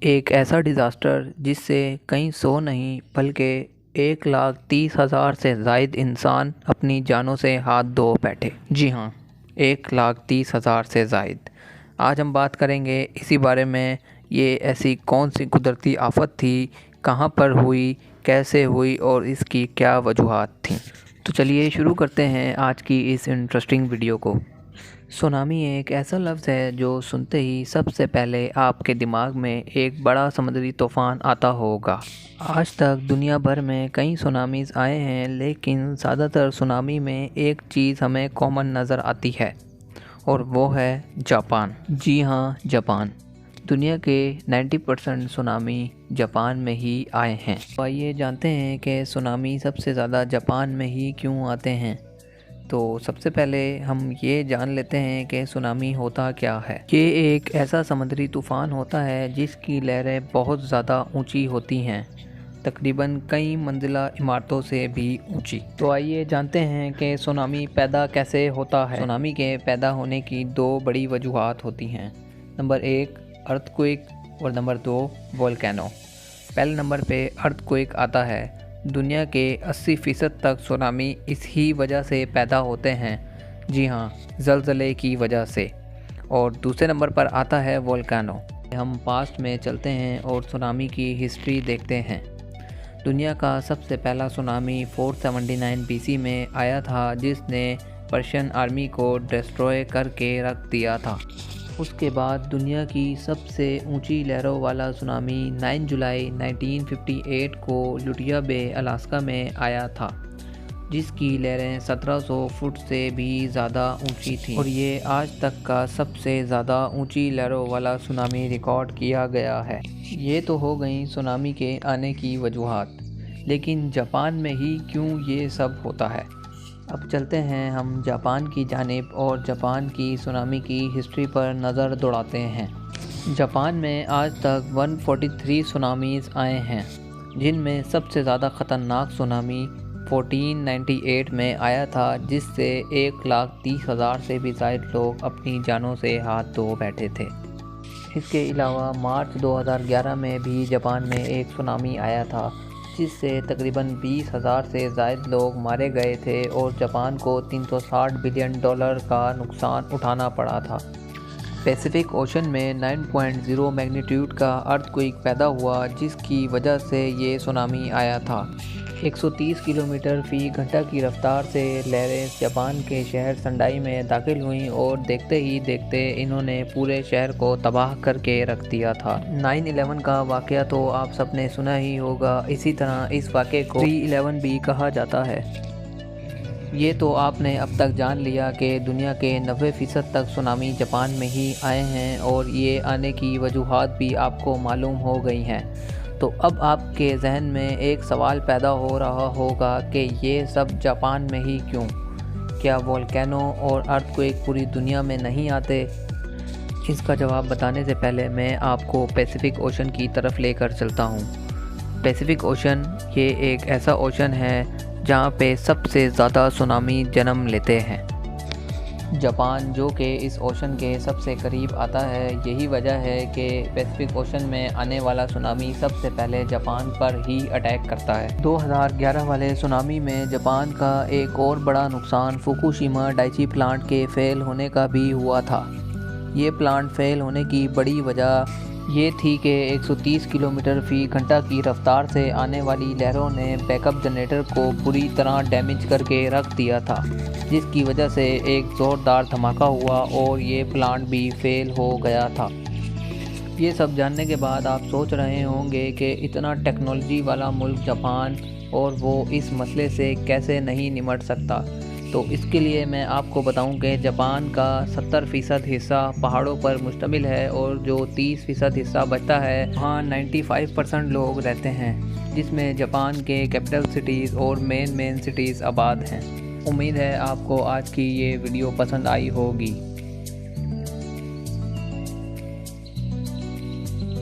एक ऐसा डिज़ास्टर जिससे कई सौ नहीं बल्कि 1,30,000 से ज़ायद इंसान अपनी जानों से हाथ धो बैठे। जी हाँ, 1,30,000 से ज़ायद। आज हम बात करेंगे इसी बारे में, ये ऐसी कौन सी कुदरती आफत थी, कहाँ पर हुई, कैसे हुई और इसकी क्या वजूहात थीं। तो चलिए शुरू करते हैं आज की इस इंटरेस्टिंग वीडियो को। सुनामी एक ऐसा लफ्ज़ है जो सुनते ही सबसे पहले आपके दिमाग में एक बड़ा समुद्री तूफ़ान आता होगा। आज तक दुनिया भर में कई सुनामीज़ आए हैं, लेकिन ज़्यादातर सुनामी में एक चीज़ हमें कॉमन नज़र आती है और वो है जापान। जी हाँ, जापान। दुनिया के 90% सुनामी जापान में ही आए हैं। तो आइए जानते हैं कि सुनामी सबसे ज़्यादा जापान में ही क्यों आते हैं। तो सबसे पहले हम ये जान लेते हैं कि सुनामी होता क्या है। ये एक ऐसा समुद्री तूफ़ान होता है जिसकी लहरें बहुत ज़्यादा ऊंची होती हैं, तकरीबन कई मंजिला इमारतों से भी ऊंची। तो आइए जानते हैं कि सुनामी पैदा कैसे होता है। सुनामी के पैदा होने की दो बड़ी वजूहात होती हैं। नंबर 1 अर्थक्वेक और नंबर 2 वोल्केनो। पहले नंबर पे अर्थक्वेक आता है। दुनिया के 80% तक सुनामी इस ही वजह से पैदा होते हैं। जी हाँ, ज़लज़ले की वजह से। और दूसरे नंबर पर आता है वोल्केनो। हम पास्ट में चलते हैं और सुनामी की हिस्ट्री देखते हैं। दुनिया का सबसे पहला सुनामी 479 BC में आया था, जिसने पर्शियन आर्मी को डिस्ट्रॉय करके रख दिया था। उसके बाद दुनिया की सबसे ऊंची लहरों वाला सुनामी 9 जुलाई 1958 को लुटिया बे अलास्का में आया था, जिसकी लहरें 1700 फुट से भी ज़्यादा ऊंची थीं और ये आज तक का सबसे ज़्यादा ऊंची लहरों वाला सुनामी रिकॉर्ड किया गया है। ये तो हो गई सुनामी के आने की वजूहात, लेकिन जापान में ही क्यों ये सब होता है। अब चलते हैं हम जापान की जानिब और जापान की सुनामी की हिस्ट्री पर नज़र दौड़ाते हैं। जापान में आज तक 143 सुनामीज़ आए हैं, जिनमें सबसे ज़्यादा ख़तरनाक सुनामी 1498 में आया था, जिससे 1,30,000 से भी ज़्यादा लोग अपनी जानों से हाथ धो बैठे थे। इसके अलावा मार्च 2011 में भी जापान में एक सुनामी आया था, जिससे तकरीबन 20,000 से ज़ायद लोग मारे गए थे और जापान को $360 बिलियन का नुकसान उठाना पड़ा था। पैसिफिक ओशन में 9.0 मैग्नीट्यूड का अर्थक्वेक पैदा हुआ, जिसकी वजह से ये सुनामी आया था। 130 किलोमीटर फ़ी घंटा की रफ्तार से लहरें जापान के शहर सेंडाई में दाखिल हुईं और देखते ही देखते इन्होंने पूरे शहर को तबाह करके रख दिया था। 9/11 का वाक़या तो आप सबने सुना ही होगा। इसी तरह इस वाक़े को 3/11 भी कहा जाता है। ये तो आपने अब तक जान लिया कि दुनिया के 90% तक सुनामी जापान में ही आए हैं और ये आने की वजूहात भी आपको मालूम हो गई हैं। तो अब आपके जहन में एक सवाल पैदा हो रहा होगा कि ये सब जापान में ही क्यों? क्या वोल्केनो और अर्थक्वेक पूरी दुनिया में नहीं आते? इसका जवाब बताने से पहले मैं आपको पैसिफिक ओशन की तरफ लेकर चलता हूँ। पैसिफिक ओशन ये एक ऐसा ओशन है जहाँ पे सबसे ज़्यादा सुनामी जन्म लेते हैं। जापान जो कि इस ओशन के सबसे करीब आता है, यही वजह है कि पैसिफिक ओशन में आने वाला सुनामी सबसे पहले जापान पर ही अटैक करता है। 2011 वाले सुनामी में जापान का एक और बड़ा नुकसान फुकुशिमा डाइची प्लांट के फेल होने का भी हुआ था। ये प्लांट फेल होने की बड़ी वजह ये थी कि 130 किलोमीटर फ़ी घंटा की रफ्तार से आने वाली लहरों ने बैकअप जनरेटर को बुरी तरह डैमेज करके रख दिया था, जिसकी वजह से एक ज़ोरदार धमाका हुआ और ये प्लांट भी फेल हो गया था। ये सब जानने के बाद आप सोच रहे होंगे कि इतना टेक्नोलॉजी वाला मुल्क जापान, और वो इस मसले से कैसे नहीं निमट सकता। तो इसके लिए मैं आपको बताऊं कि जापान का 70% हिस्सा पहाड़ों पर मुश्तमिल है और जो 30% हिस्सा बचता है वहाँ 95% लोग रहते हैं, जिसमें जापान के कैपिटल सिटीज़ और मेन सिटीज़ आबाद हैं। उम्मीद है आपको आज की ये वीडियो पसंद आई होगी।